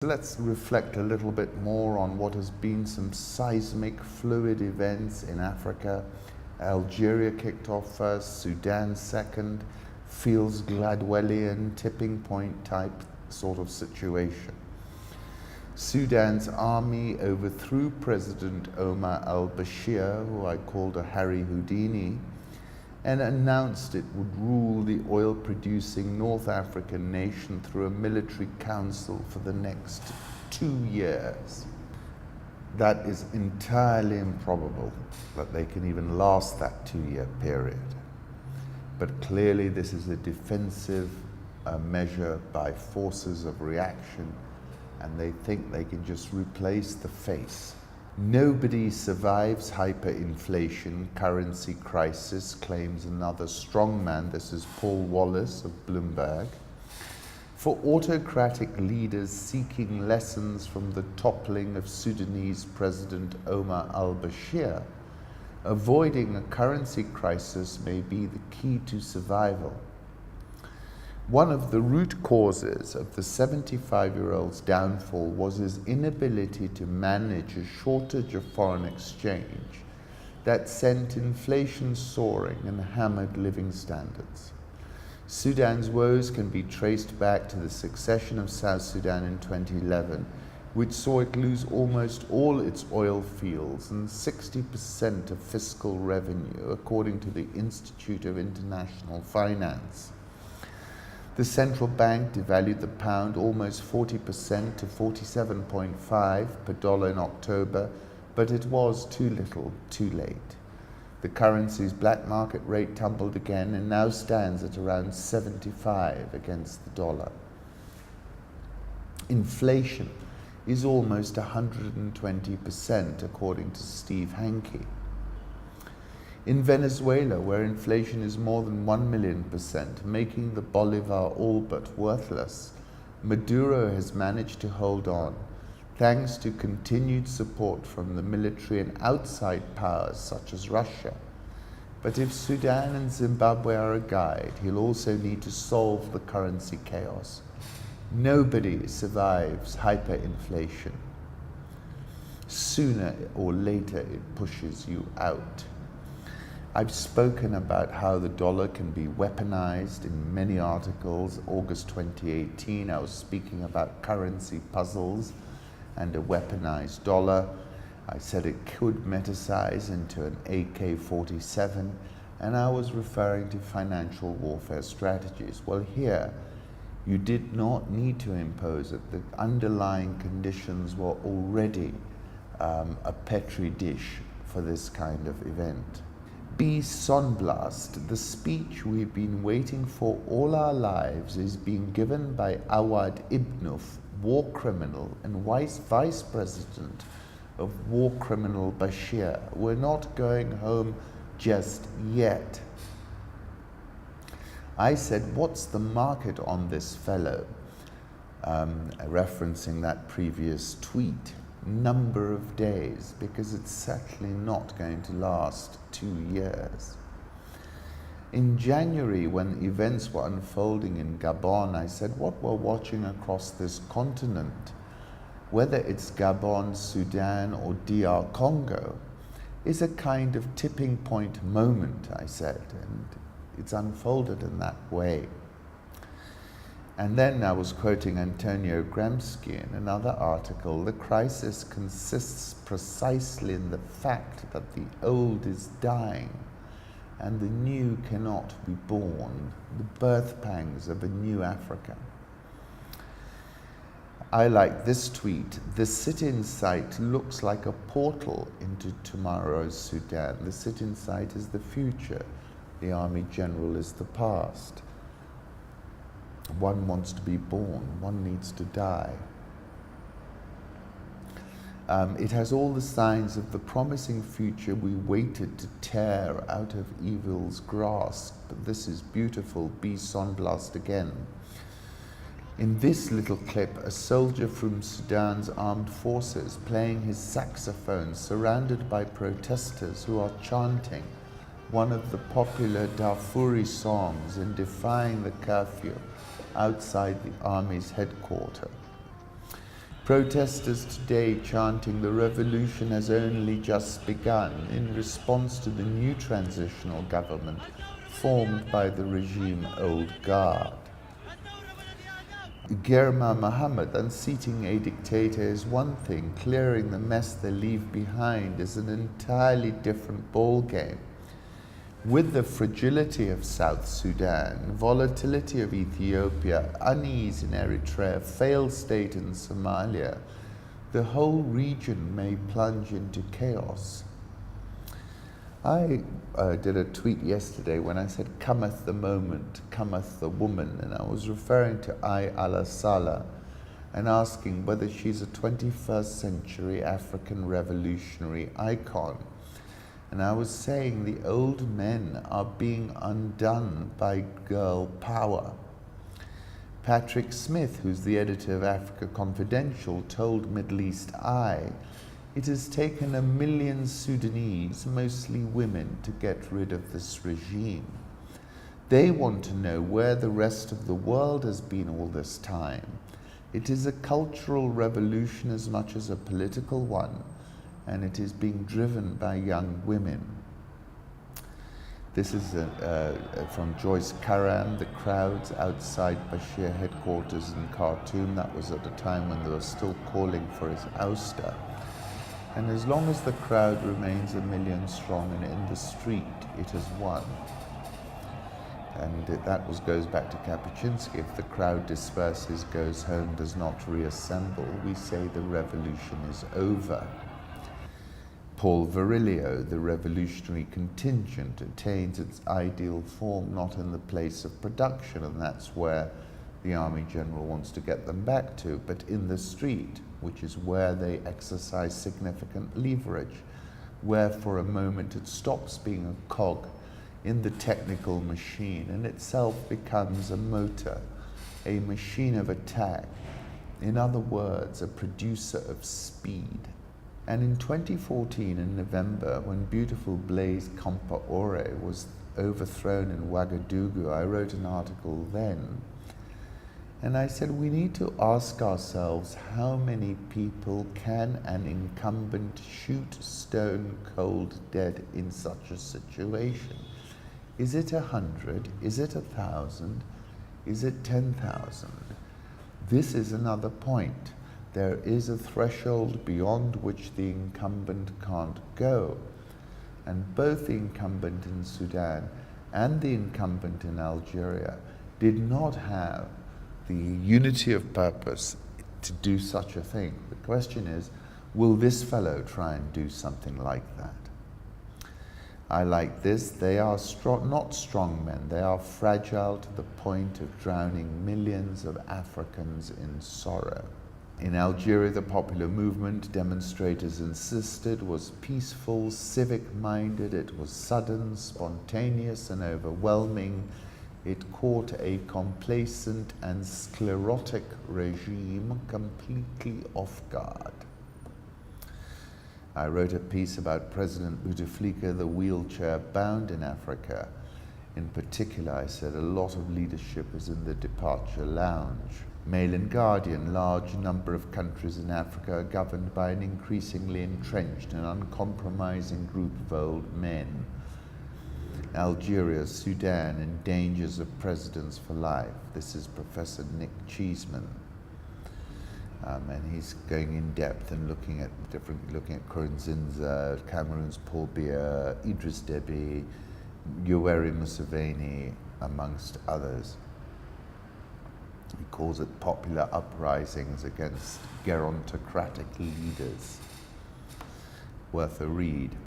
Let's reflect a little bit more on what has been some seismic, fluid events in Africa. Algeria kicked off first, Sudan second, feels Gladwellian, tipping point type sort of situation. Sudan's army overthrew President Omar al-Bashir, who I called a Harry Houdini, and announced it would rule the oil-producing North African nation through a military council for the next 2 years. That is entirely improbable that they can even last that 2-year period. But clearly this is a defensive measure by forces of reaction, and they think they can just replace the face. Nobody survives hyperinflation, currency crisis, claims another strongman. This is Paul Wallace of Bloomberg. For autocratic leaders seeking lessons from the toppling of Sudanese President Omar al-Bashir, avoiding a currency crisis may be the key to survival. One of the root causes of the 75-year-old's downfall was his inability to manage a shortage of foreign exchange that sent inflation soaring and hammered living standards. Sudan's woes can be traced back to the succession of South Sudan in 2011, which saw it lose almost all its oil fields and 60% of fiscal revenue, according to the Institute of International Finance. The central bank devalued the pound almost 40% to 47.5 per dollar in October, but it was too little, too late. The currency's black market rate tumbled again and now stands at around 75 against the dollar. Inflation is almost 120%, according to Steve Hanke. In Venezuela, where inflation is more than 1,000,000%, making the bolivar all but worthless, Maduro has managed to hold on, thanks to continued support from the military and outside powers such as Russia. But if Sudan and Zimbabwe are a guide, he'll also need to solve the currency chaos. Nobody survives hyperinflation. Sooner or later, it pushes you out. I've spoken about how the dollar can be weaponized in many articles. August 2018, I was speaking about currency puzzles and a weaponized dollar. I said it could metasize into an AK-47, and I was referring to financial warfare strategies. Well, here, you did not need to impose it. The underlying conditions were already a petri dish for this kind of event. Be Sonblast, the speech we've been waiting for all our lives, is being given by Awad Ibnouf, war criminal and vice president of war criminal Bashir. We're not going home just yet. I said, what's the market on this fellow? Referencing that previous tweet. Number of days, because it's certainly not going to last 2 years. In January, when events were unfolding in Gabon, I said what we're watching across this continent, whether it's Gabon, Sudan, or DR Congo, is a kind of tipping point moment, I said, and it's unfolded in that way. And then I was quoting Antonio Gramsci in another article. The crisis consists precisely in the fact that the old is dying and the new cannot be born, the birth pangs of a new Africa. I like this tweet. The sit-in site looks like a portal into tomorrow's Sudan. The sit-in site is the future. The Army General is the past. One wants to be born, one needs to die. It has all the signs of the promising future we waited to tear out of evil's grasp. But this is beautiful. Be Sonblast again. In this little clip, a soldier from Sudan's armed forces playing his saxophone, surrounded by protesters who are chanting one of the popular Darfuri songs and defying the curfew outside the army's headquarters. Protesters today chanting the revolution has only just begun in response to the new transitional government formed by the regime old guard. Girma Mohammed, unseating a dictator is one thing, clearing the mess they leave behind is an entirely different ballgame. With the fragility of South Sudan, volatility of Ethiopia, unease in Eritrea, failed state in Somalia, the whole region may plunge into chaos. I did a tweet yesterday when I said, "Cometh the moment, cometh the woman," and I was referring to al-Salah and asking whether she's a 21st century African revolutionary icon. And I was saying the old men are being undone by girl power. Patrick Smith, who's the editor of Africa Confidential, told Middle East Eye, "It has taken 1 million Sudanese, mostly women, to get rid of this regime. They want to know where the rest of the world has been all this time. It is a cultural revolution as much as a political one, and it is being driven by young women." This is from Joyce Karam, the crowds outside Bashir headquarters in Khartoum. That was at a time when they were still calling for his ouster. And as long as the crowd remains 1 million strong and in the street, it has won. And that goes back to Kapuscinski. If the crowd disperses, goes home, does not reassemble, we say the revolution is over. Paul Virilio, the revolutionary contingent, attains its ideal form not in the place of production, and that's where the Army General wants to get them back to, but in the street, which is where they exercise significant leverage, where for a moment it stops being a cog in the technical machine and itself becomes a motor, a machine of attack, in other words, a producer of speed. And in 2014, in November, when beautiful Blaise Compaoré was overthrown in Ouagadougou, I wrote an article then, and I said we need to ask ourselves how many people can an incumbent shoot stone cold dead in such a situation? Is it 100? Is it 1,000? Is it 10,000? This is another point. There is a threshold beyond which the incumbent can't go. And both the incumbent in Sudan and the incumbent in Algeria did not have the unity of purpose to do such a thing. The question is, will this fellow try and do something like that? I like this. They are not strong men. They are fragile to the point of drowning millions of Africans in sorrow. In Algeria, the popular movement, demonstrators insisted, was peaceful, civic-minded. It was sudden, spontaneous, and overwhelming. It caught a complacent and sclerotic regime completely off guard. I wrote a piece about President Bouteflika, the wheelchair-bound in Africa. In particular, I said a lot of leadership is in the departure lounge. Mail and Guardian, large number of countries in Africa are governed by an increasingly entrenched and uncompromising group of old men. Algeria, Sudan, and dangers of presidents for life. This is Professor Nick Cheeseman. And he's going in depth and looking at Nkurunziza, Cameroon's Paul Biya, Idris Deby, Yoweri Museveni, amongst others. He calls it popular uprisings against gerontocratic leaders. Worth a read.